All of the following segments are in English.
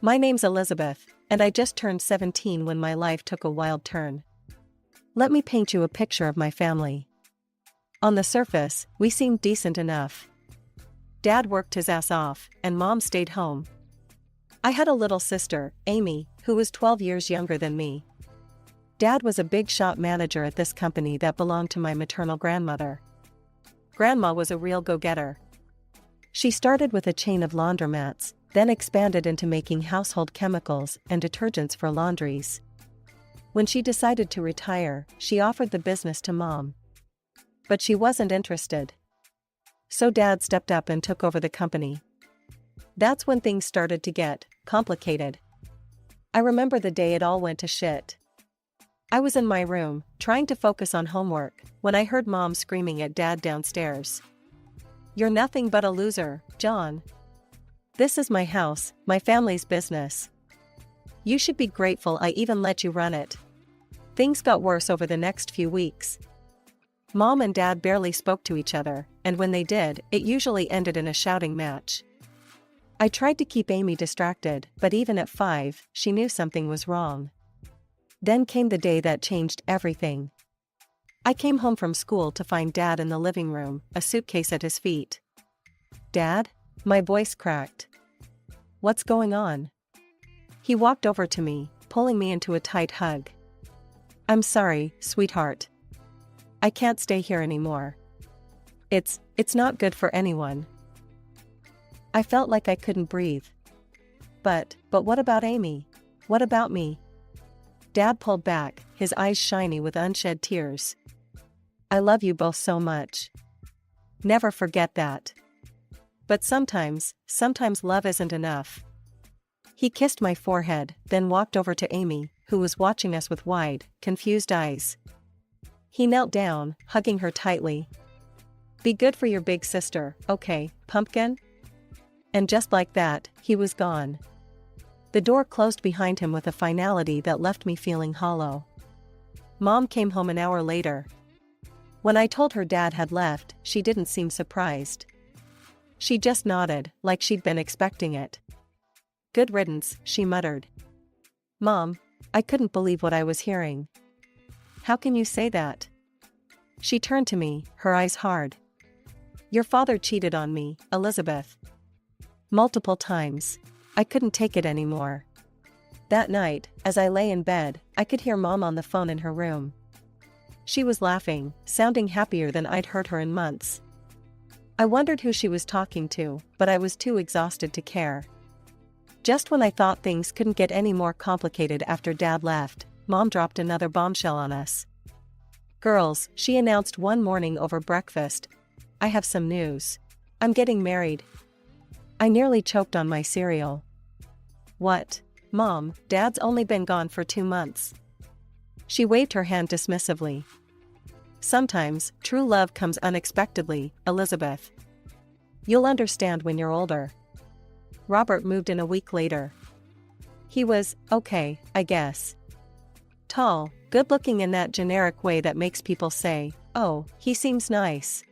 My name's Elizabeth, and I just turned 17 when my life took a wild turn. Let me paint you a picture of my family. On the surface, we seemed decent enough. Dad worked his ass off, and Mom stayed home. I had a little sister, Amy, who was 12 years younger than me. Dad was a big shop manager at this company that belonged to my maternal grandmother. Grandma was a real go-getter. She started with a chain of laundromats, then expanded into making household chemicals and detergents for laundries. When she decided to retire, she offered the business to Mom. But she wasn't interested. So Dad stepped up and took over the company. That's when things started to get complicated. I remember the day it all went to shit. I was in my room, trying to focus on homework, when I heard Mom screaming at Dad downstairs. "You're nothing but a loser, John. This is my house, my family's business. You should be grateful I even let you run it." Things got worse over the next few weeks. Mom and Dad barely spoke to each other, and when they did, it usually ended in a shouting match. I tried to keep Amy distracted, but even at 5, she knew something was wrong. Then came the day that changed everything. I came home from school to find Dad in the living room, a suitcase at his feet. "Dad?" My voice cracked. "What's going on?" He walked over to me, pulling me into a tight hug. "I'm sorry, sweetheart. I can't stay here anymore. It's not good for anyone." I felt like I couldn't breathe. But what about Amy? What about me? Dad pulled back, his eyes shiny with unshed tears. "I love you both so much. Never forget that. But sometimes love isn't enough." He kissed my forehead, then walked over to Amy, who was watching us with wide, confused eyes. He knelt down, hugging her tightly. "Be good for your big sister, okay, pumpkin?" And just like that, he was gone. The door closed behind him with a finality that left me feeling hollow. Mom came home an hour later. When I told her Dad had left, she didn't seem surprised. She just nodded, like she'd been expecting it. "Good riddance," she muttered. "Mom, I couldn't believe what I was hearing." "How can you say that?" She turned to me, her eyes hard. "Your father cheated on me, Elizabeth. Multiple times. I couldn't take it anymore." That night, as I lay in bed, I could hear Mom on the phone in her room. She was laughing, sounding happier than I'd heard her in months. I wondered who she was talking to, but I was too exhausted to care. Just when I thought things couldn't get any more complicated after Dad left, Mom dropped another bombshell on us. "Girls," she announced one morning over breakfast, "I have some news. I'm getting married." I nearly choked on my cereal. "What? Mom, Dad's only been gone for 2 months." She waved her hand dismissively. "Sometimes, true love comes unexpectedly, Elizabeth. You'll understand when you're older." Robert moved in a week later. He was, okay, I guess. Tall, good-looking in that generic way that makes people say, "Oh, he seems nice."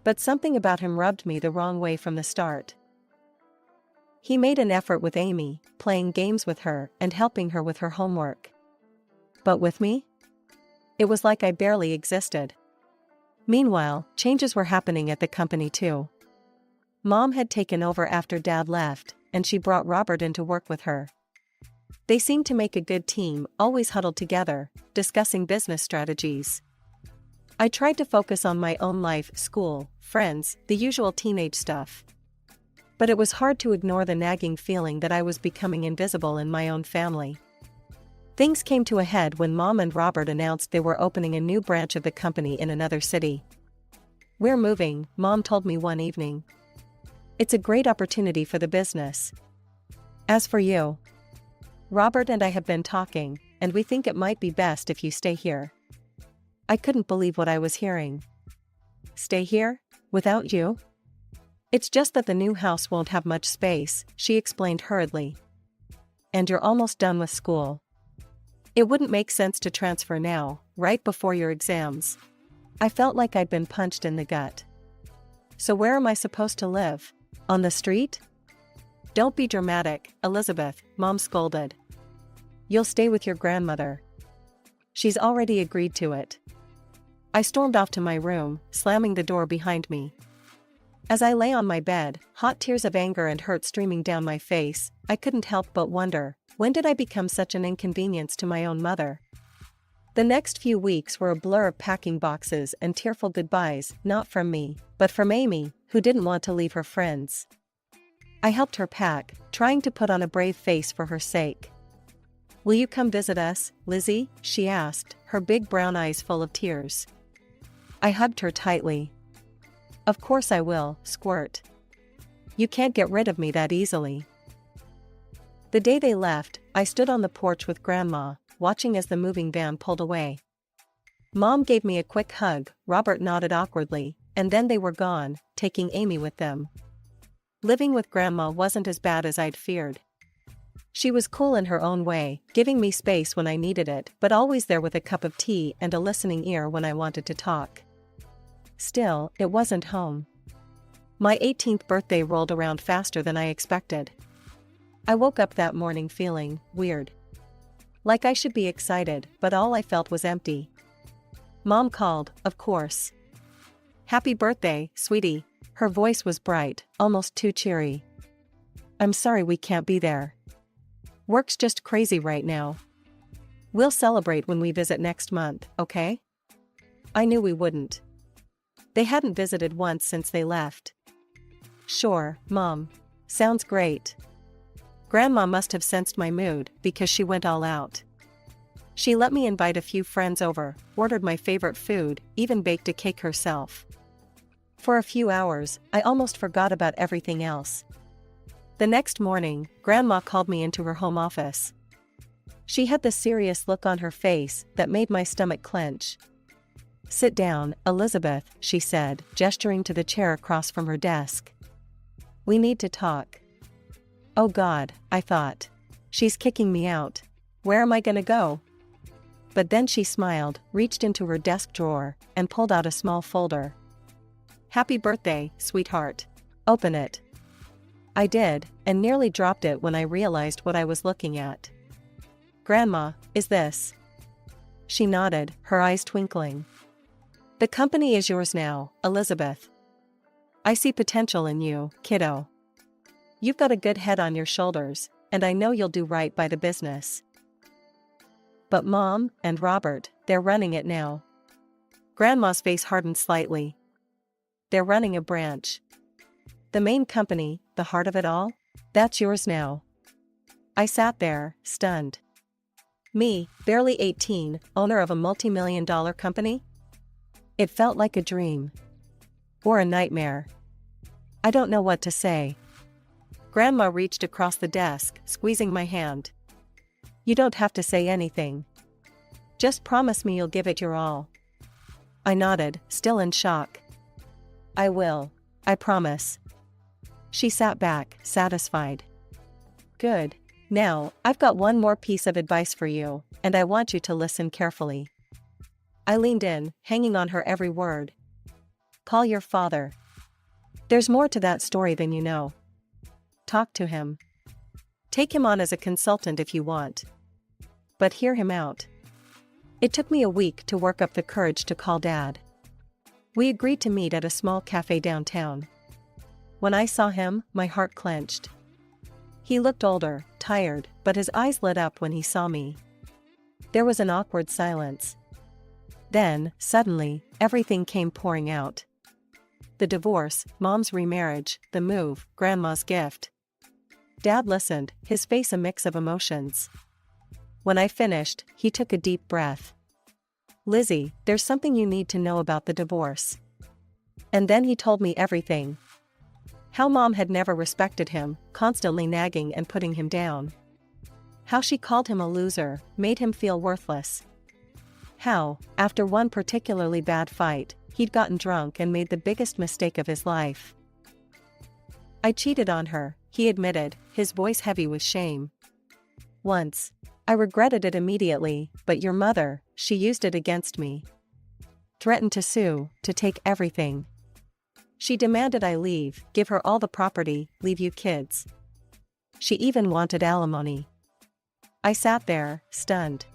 But something about him rubbed me the wrong way from the start. He made an effort with Amy, playing games with her and helping her with her homework. But with me? It was like I barely existed. Meanwhile, changes were happening at the company too. Mom had taken over after Dad left, and she brought Robert in to work with her. They seemed to make a good team, always huddled together, discussing business strategies. I tried to focus on my own life, school, friends, the usual teenage stuff. But it was hard to ignore the nagging feeling that I was becoming invisible in my own family. Things came to a head when Mom and Robert announced they were opening a new branch of the company in another city. "We're moving," Mom told me one evening. "It's a great opportunity for the business. As for you, Robert and I have been talking, and we think it might be best if you stay here." I couldn't believe what I was hearing. "Stay here? Without you?" "It's just that the new house won't have much space," she explained hurriedly. "And you're almost done with school. It wouldn't make sense to transfer now, right before your exams." I felt like I'd been punched in the gut. "So where am I supposed to live? On the street?" Don't be dramatic, Elizabeth, Mom scolded. You'll stay with your grandmother. She's already agreed to it. I stormed off to my room, slamming the door behind me. As I lay on my bed, hot tears of anger and hurt streaming down my face, I couldn't help but wonder, when did I become such an inconvenience to my own mother? The next few weeks were a blur of packing boxes and tearful goodbyes, not from me, but from Amy, who didn't want to leave her friends. I helped her pack, trying to put on a brave face for her sake. Will you come visit us, Lizzie? She asked, her big brown eyes full of tears. I hugged her tightly. Of course I will, squirt. You can't get rid of me that easily. The day they left, I stood on the porch with Grandma, watching as the moving van pulled away. Mom gave me a quick hug, Robert nodded awkwardly, and then they were gone, taking Amy with them. Living with Grandma wasn't as bad as I'd feared. She was cool in her own way, giving me space when I needed it, but always there with a cup of tea and a listening ear when I wanted to talk. Still, it wasn't home. My 18th birthday rolled around faster than I expected. I woke up that morning feeling weird. Like I should be excited, but all I felt was empty. Mom called, of course. Happy birthday, sweetie. Her voice was bright, almost too cheery. I'm sorry we can't be there. Work's just crazy right now. We'll celebrate when we visit next month, okay? I knew we wouldn't. They hadn't visited once since they left. Sure, Mom. Sounds great. Grandma must have sensed my mood because she went all out. She let me invite a few friends over, ordered my favorite food, even baked a cake herself. For a few hours, I almost forgot about everything else. The next morning, Grandma called me into her home office. She had the serious look on her face that made my stomach clench. Sit down, Elizabeth, she said, gesturing to the chair across from her desk. We need to talk. Oh God, I thought. She's kicking me out. Where am I gonna go? But then she smiled, reached into her desk drawer, and pulled out a small folder. Happy birthday, sweetheart. Open it. I did, and nearly dropped it when I realized what I was looking at. Grandma, is this? She nodded, her eyes twinkling. The company is yours now, Elizabeth. I see potential in you, kiddo. You've got a good head on your shoulders, and I know you'll do right by the business. But Mom and Robert, they're running it now. Grandma's face hardened slightly. They're running a branch. The main company, the heart of it all, that's yours now. I sat there, stunned. Me, barely 18, owner of a multi-million-dollar company? It felt like a dream. Or a nightmare. I don't know what to say. Grandma reached across the desk, squeezing my hand. You don't have to say anything. Just promise me you'll give it your all. I nodded, still in shock. I will. I promise. She sat back, satisfied. Good. Now, I've got one more piece of advice for you, and I want you to listen carefully. I leaned in, hanging on her every word. Call your father. There's more to that story than you know. Talk to him. Take him on as a consultant if you want. But hear him out. It took me a week to work up the courage to call Dad. We agreed to meet at a small cafe downtown. When I saw him, my heart clenched. He looked older, tired, but his eyes lit up when he saw me. There was an awkward silence. Then, suddenly, everything came pouring out. The divorce, Mom's remarriage, the move, Grandma's gift. Dad listened, his face a mix of emotions. When I finished, he took a deep breath. Lizzie, there's something you need to know about the divorce. And then he told me everything. How Mom had never respected him, constantly nagging and putting him down. How she called him a loser, made him feel worthless. How, after one particularly bad fight, he'd gotten drunk and made the biggest mistake of his life. I cheated on her, he admitted, his voice heavy with shame. Once. I regretted it immediately, but your mother, she used it against me. Threatened to sue, to take everything. She demanded I leave, give her all the property, leave you kids. She even wanted alimony. I sat there, stunned.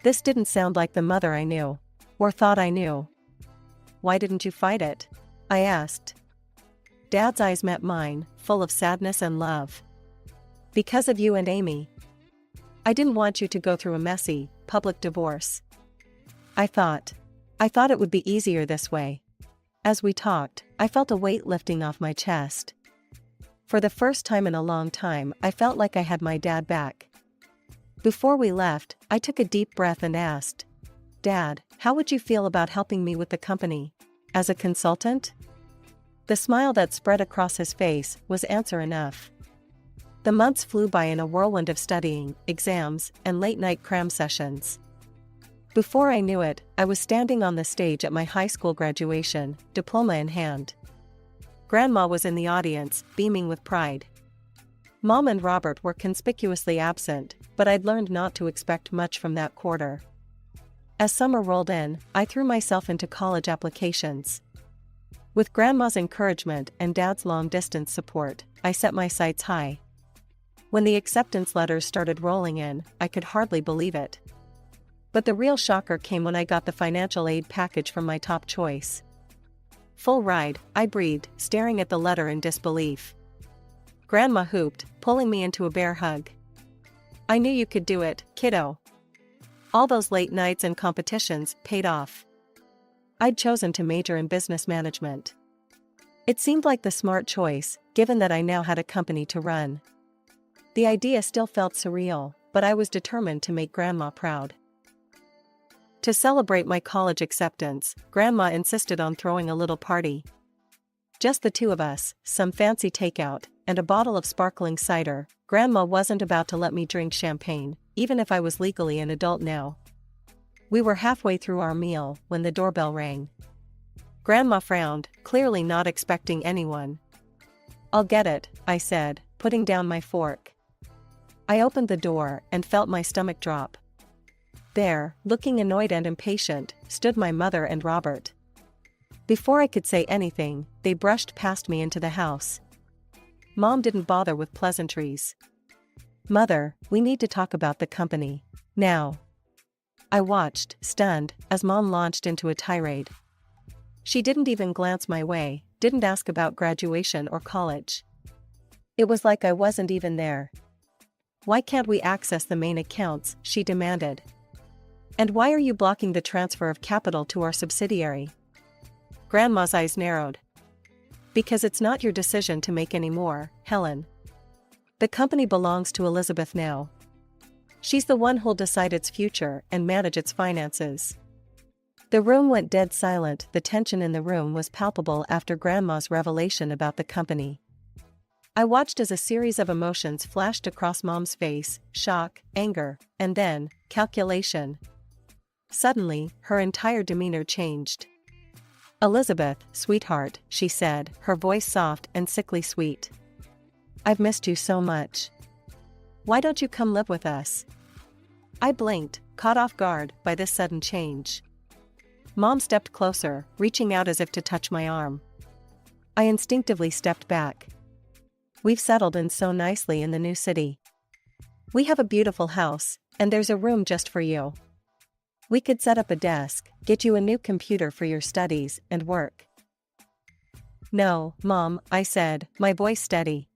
This didn't sound like the mother I knew. Or thought I knew. Why didn't you fight it? I asked. Dad's eyes met mine, full of sadness and love. Because of you and Amy. I didn't want you to go through a messy, public divorce. I thought it would be easier this way. As we talked, I felt a weight lifting off my chest. For the first time in a long time, I felt like I had my dad back. Before we left, I took a deep breath and asked, Dad, how would you feel about helping me with the company? As a consultant? The smile that spread across his face was answer enough. The months flew by in a whirlwind of studying, exams, and late-night cram sessions. Before I knew it, I was standing on the stage at my high school graduation, diploma in hand. Grandma was in the audience, beaming with pride. Mom and Robert were conspicuously absent, but I'd learned not to expect much from that quarter. As summer rolled in, I threw myself into college applications. With Grandma's encouragement and Dad's long-distance support, I set my sights high. When the acceptance letters started rolling in, I could hardly believe it. But the real shocker came when I got the financial aid package from my top choice. Full ride, I breathed, staring at the letter in disbelief. Grandma whooped, pulling me into a bear hug. I knew you could do it, kiddo. All those late nights and competitions paid off. I'd chosen to major in business management. It seemed like the smart choice, given that I now had a company to run. The idea still felt surreal, but I was determined to make Grandma proud. To celebrate my college acceptance, Grandma insisted on throwing a little party. Just the two of us, some fancy takeout, and a bottle of sparkling cider. Grandma wasn't about to let me drink champagne, even if I was legally an adult now. We were halfway through our meal when the doorbell rang. Grandma frowned, clearly not expecting anyone. I'll get it, I said, putting down my fork. I opened the door and felt my stomach drop. There, looking annoyed and impatient, stood my mother and Robert. Before I could say anything, they brushed past me into the house. Mom didn't bother with pleasantries. Mother, we need to talk about the company. Now. I watched, stunned, as Mom launched into a tirade. She didn't even glance my way, didn't ask about graduation or college. It was like I wasn't even there. Why can't we access the main accounts, she demanded. And why are you blocking the transfer of capital to our subsidiary? Grandma's eyes narrowed. Because it's not your decision to make anymore, Helen. The company belongs to Elizabeth now. She's the one who'll decide its future and manage its finances. The room went dead silent. The tension in the room was palpable after Grandma's revelation about the company. I watched as a series of emotions flashed across Mom's face, shock, anger, and then, calculation. Suddenly, her entire demeanor changed. Elizabeth, sweetheart, she said, her voice soft and sickly sweet. I've missed you so much. Why don't you come live with us? I blinked, caught off guard by this sudden change. Mom stepped closer, reaching out as if to touch my arm. I instinctively stepped back. We've settled in so nicely in the new city. We have a beautiful house, and there's a room just for you. We could set up a desk, get you a new computer for your studies and work. No, Mom, I said, my voice steady.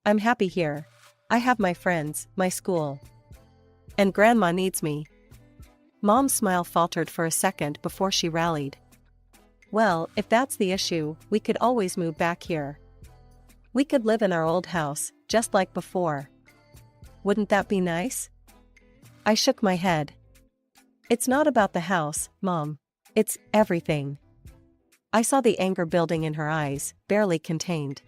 I'm happy here. I have my friends, my school. And Grandma needs me. Mom's smile faltered for a second before she rallied. Well, if that's the issue, we could always move back here. We could live in our old house, just like before. Wouldn't that be nice? I shook my head. It's not about the house, Mom. It's everything. I saw the anger building in her eyes, barely contained.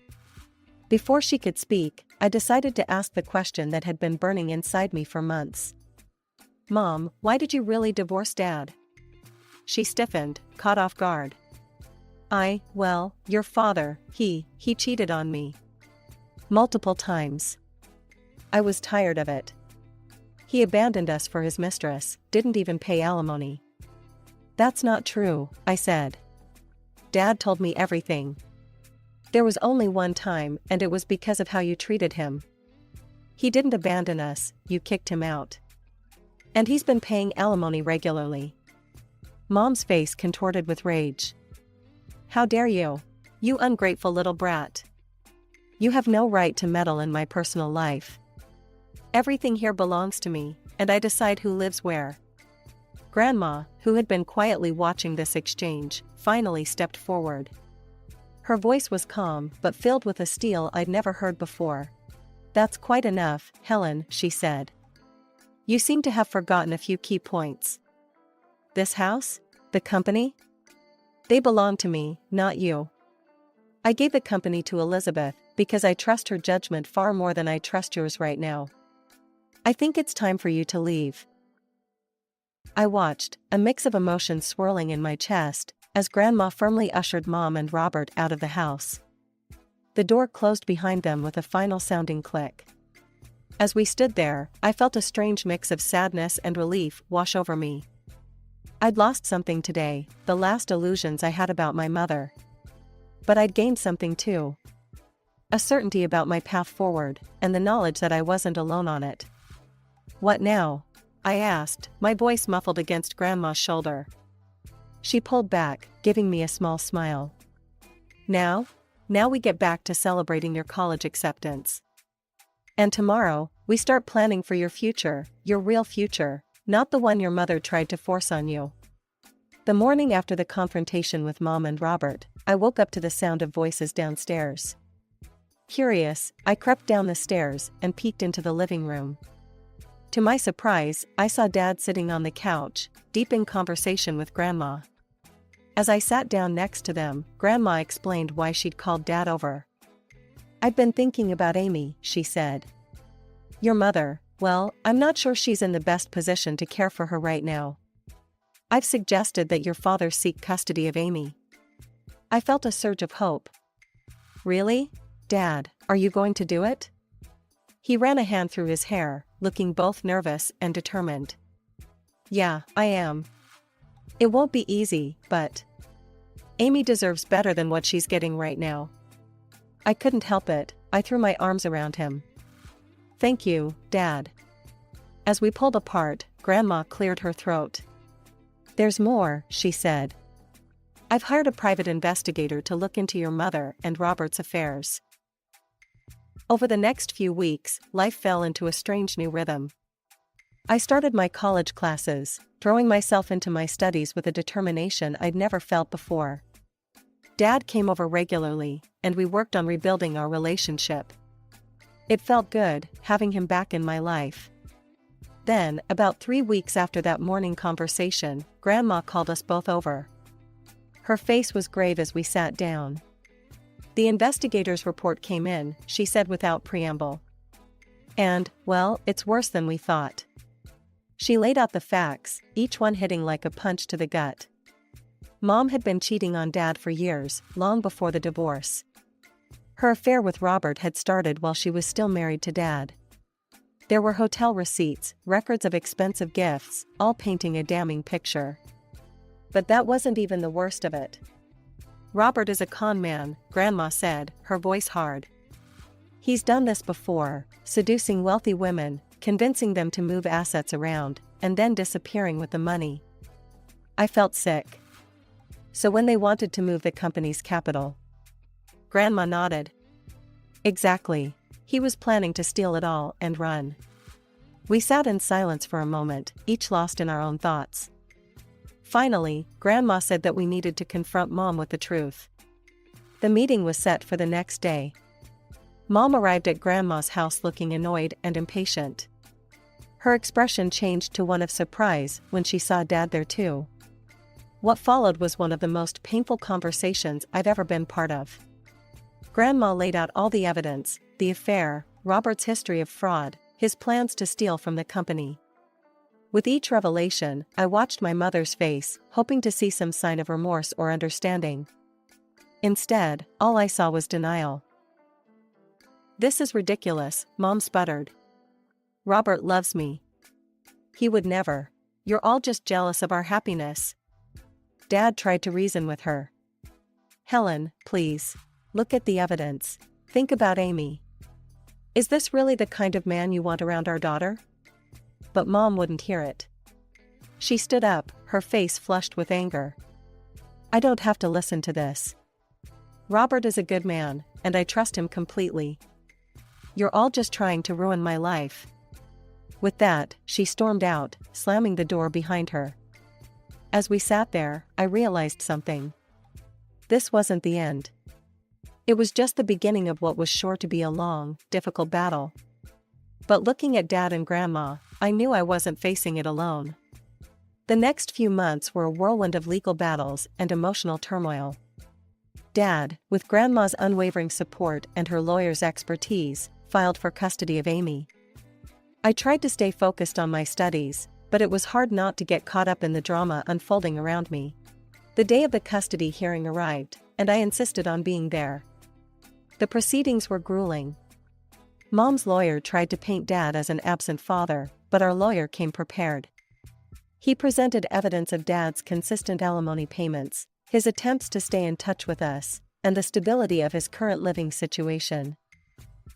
Before she could speak, I decided to ask the question that had been burning inside me for months. Mom, why did you really divorce Dad? She stiffened, caught off guard. Well, your father, he cheated on me. Multiple times. I was tired of it. He abandoned us for his mistress, didn't even pay alimony. That's not true, I said. Dad told me everything. There was only one time, and it was because of how you treated him. He didn't abandon us, you kicked him out. And he's been paying alimony regularly. Mom's face contorted with rage. How dare you? You ungrateful little brat. You have no right to meddle in my personal life. Everything here belongs to me, and I decide who lives where. Grandma, who had been quietly watching this exchange, finally stepped forward. Her voice was calm but filled with a steel I'd never heard before. That's quite enough, Helen, she said. You seem to have forgotten a few key points. This house? The company? They belong to me, not you. I gave the company to Elizabeth because I trust her judgment far more than I trust yours right now. I think it's time for you to leave. I watched, a mix of emotions swirling in my chest, as Grandma firmly ushered Mom and Robert out of the house. The door closed behind them with a final sounding click. As we stood there, I felt a strange mix of sadness and relief wash over me. I'd lost something today, the last illusions I had about my mother. But I'd gained something too. A certainty about my path forward, and the knowledge that I wasn't alone on it. What now? I asked, my voice muffled against Grandma's shoulder. She pulled back, giving me a small smile. Now we get back to celebrating your college acceptance. And tomorrow, we start planning for your future, your real future, not the one your mother tried to force on you. The morning after the confrontation with Mom and Robert, I woke up to the sound of voices downstairs. Curious, I crept down the stairs and peeked into the living room. To my surprise, I saw Dad sitting on the couch, deep in conversation with Grandma. As I sat down next to them, Grandma explained why she'd called Dad over. I've been thinking about Amy, she said. Your mother, well, I'm not sure she's in the best position to care for her right now. I've suggested that your father seek custody of Amy. I felt a surge of hope. Really? Dad, are you going to do it? He ran a hand through his hair, looking both nervous and determined. Yeah, I am. It won't be easy, but Amy deserves better than what she's getting right now. I couldn't help it, I threw my arms around him. Thank you, Dad. As we pulled apart, Grandma cleared her throat. There's more, she said. I've hired a private investigator to look into your mother and Robert's affairs. Over the next few weeks, life fell into a strange new rhythm. I started my college classes, throwing myself into my studies with a determination I'd never felt before. Dad came over regularly, and we worked on rebuilding our relationship. It felt good, having him back in my life. Then, about 3 weeks after that morning conversation, Grandma called us both over. Her face was grave as we sat down. The investigator's report came in, she said without preamble. And, well, it's worse than we thought. She laid out the facts, each one hitting like a punch to the gut. Mom had been cheating on Dad for years, long before the divorce. Her affair with Robert had started while she was still married to Dad. There were hotel receipts, records of expensive gifts, all painting a damning picture. But that wasn't even the worst of it. Robert is a con man, Grandma said, her voice hard. He's done this before, seducing wealthy women, convincing them to move assets around, and then disappearing with the money. I felt sick. So when they wanted to move the company's capital? Grandma nodded. Exactly. He was planning to steal it all and run. We sat in silence for a moment, each lost in our own thoughts. Finally, Grandma said that we needed to confront Mom with the truth. The meeting was set for the next day. Mom arrived at Grandma's house looking annoyed and impatient. Her expression changed to one of surprise when she saw Dad there too. What followed was one of the most painful conversations I've ever been part of. Grandma laid out all the evidence, the affair, Robert's history of fraud, his plans to steal from the company. With each revelation, I watched my mother's face, hoping to see some sign of remorse or understanding. Instead, all I saw was denial. This is ridiculous, Mom sputtered. Robert loves me. He would never. You're all just jealous of our happiness. Dad tried to reason with her. Helen, please. Look at the evidence. Think about Amy. Is this really the kind of man you want around our daughter? But Mom wouldn't hear it. She stood up, her face flushed with anger. I don't have to listen to this. Robert is a good man, and I trust him completely. You're all just trying to ruin my life. With that, she stormed out, slamming the door behind her. As we sat there, I realized something. This wasn't the end. It was just the beginning of what was sure to be a long, difficult battle. But looking at Dad and Grandma, I knew I wasn't facing it alone. The next few months were a whirlwind of legal battles and emotional turmoil. Dad, with Grandma's unwavering support and her lawyer's expertise, filed for custody of Amy. I tried to stay focused on my studies, but it was hard not to get caught up in the drama unfolding around me. The day of the custody hearing arrived, and I insisted on being there. The proceedings were grueling. Mom's lawyer tried to paint Dad as an absent father, but our lawyer came prepared. He presented evidence of Dad's consistent alimony payments, his attempts to stay in touch with us, and the stability of his current living situation.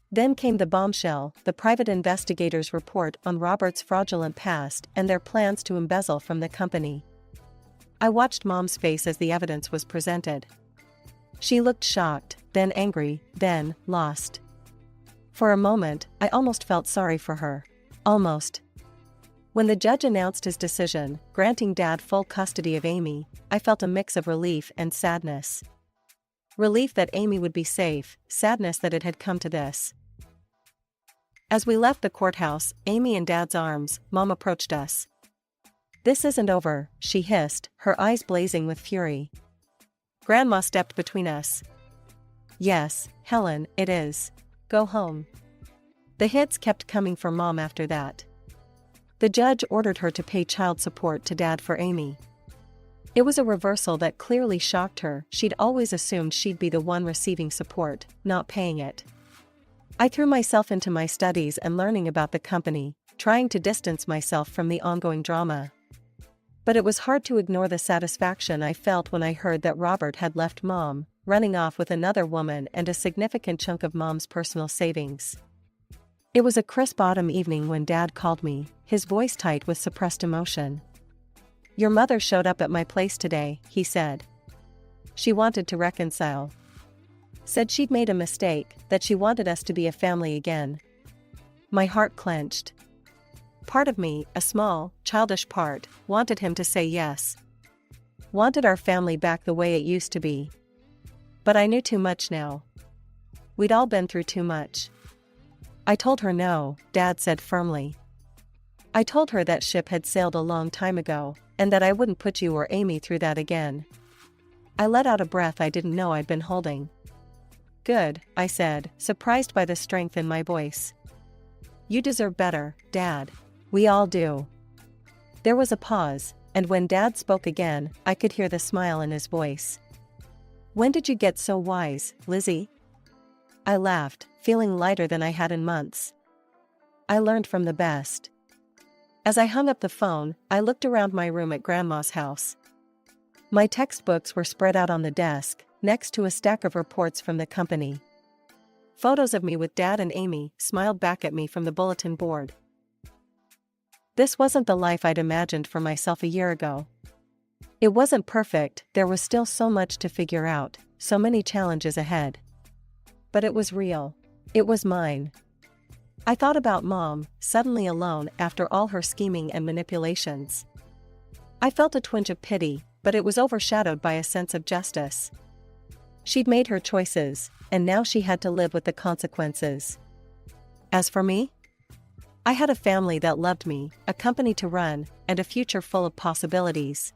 Then came the bombshell, the private investigator's report on Robert's fraudulent past and their plans to embezzle from the company. I watched Mom's face as the evidence was presented. She looked shocked, then angry, then lost. For a moment, I almost felt sorry for her. Almost. When the judge announced his decision, granting Dad full custody of Amy, I felt a mix of relief and sadness. Relief that Amy would be safe, sadness that it had come to this. As we left the courthouse, Amy in Dad's arms, Mom approached us. "This isn't over," she hissed, her eyes blazing with fury. Grandma stepped between us. "Yes, Helen, it is. Go home." The hits kept coming for Mom after that. The judge ordered her to pay child support to Dad for Amy. It was a reversal that clearly shocked her. She'd always assumed she'd be the one receiving support, not paying it. I threw myself into my studies and learning about the company, trying to distance myself from the ongoing drama. But it was hard to ignore the satisfaction I felt when I heard that Robert had left Mom, running off with another woman and a significant chunk of Mom's personal savings. It was a crisp autumn evening when Dad called me, his voice tight with suppressed emotion. "Your mother showed up at my place today," he said. "She wanted to reconcile. Said she'd made a mistake, that she wanted us to be a family again." My heart clenched. Part of me, a small, childish part, wanted him to say yes. Wanted our family back the way it used to be. But I knew too much now. We'd all been through too much. I told her no, Dad said firmly. I told her that ship had sailed a long time ago, and that I wouldn't put you or Amy through that again. I let out a breath I didn't know I'd been holding. "Good," I said, surprised by the strength in my voice. "You deserve better, Dad. We all do." There was a pause, and when Dad spoke again, I could hear the smile in his voice. "When did you get so wise, Lizzie?" I laughed, feeling lighter than I had in months. "I learned from the best." As I hung up the phone, I looked around my room at Grandma's house. My textbooks were spread out on the desk, next to a stack of reports from the company. Photos of me with Dad and Amy smiled back at me from the bulletin board. This wasn't the life I'd imagined for myself a year ago. It wasn't perfect, there was still so much to figure out, so many challenges ahead. But it was real. It was mine. I thought about Mom, suddenly alone after all her scheming and manipulations. I felt a twinge of pity, but it was overshadowed by a sense of justice. She'd made her choices, and now she had to live with the consequences. As for me, I had a family that loved me, a company to run, and a future full of possibilities.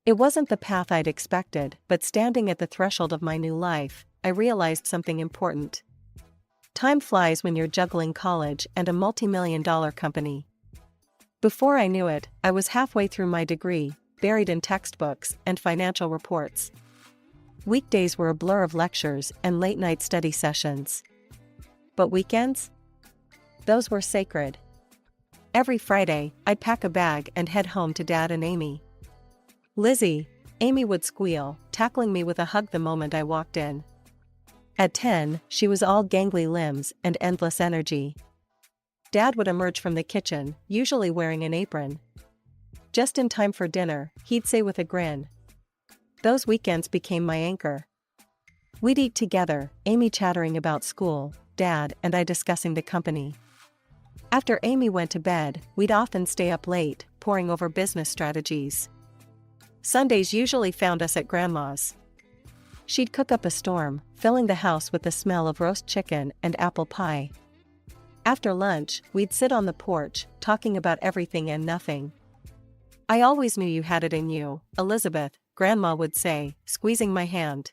It wasn't the path I'd expected, but standing at the threshold of my new life, I realized something important. Time flies when you're juggling college and a multi-million-dollar company. Before I knew it, I was halfway through my degree, buried in textbooks and financial reports. Weekdays were a blur of lectures and late-night study sessions. But weekends? Those were sacred. Every Friday, I'd pack a bag and head home to Dad and Amy. "Lizzie," Amy would squeal, tackling me with a hug the moment I walked in. At 10, she was all gangly limbs and endless energy. Dad would emerge from the kitchen, usually wearing an apron. "Just in time for dinner," he'd say with a grin. Those weekends became my anchor. We'd eat together, Amy chattering about school, Dad and I discussing the company. After Amy went to bed, we'd often stay up late, poring over business strategies. Sundays usually found us at Grandma's. She'd cook up a storm, filling the house with the smell of roast chicken and apple pie. After lunch, we'd sit on the porch, talking about everything and nothing. "I always knew you had it in you, Elizabeth," Grandma would say, squeezing my hand.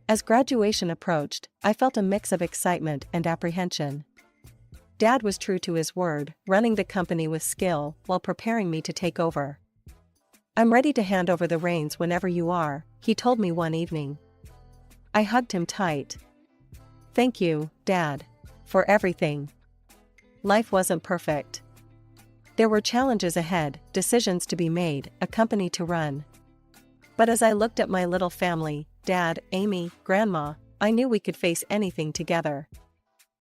As graduation approached, I felt a mix of excitement and apprehension. Dad was true to his word, running the company with skill while preparing me to take over. "I'm ready to hand over the reins whenever you are," he told me one evening. I hugged him tight. "Thank you, Dad, for everything." Life wasn't perfect. There were challenges ahead, decisions to be made, a company to run. But as I looked at my little family, Dad, Amy, Grandma, I knew we could face anything together.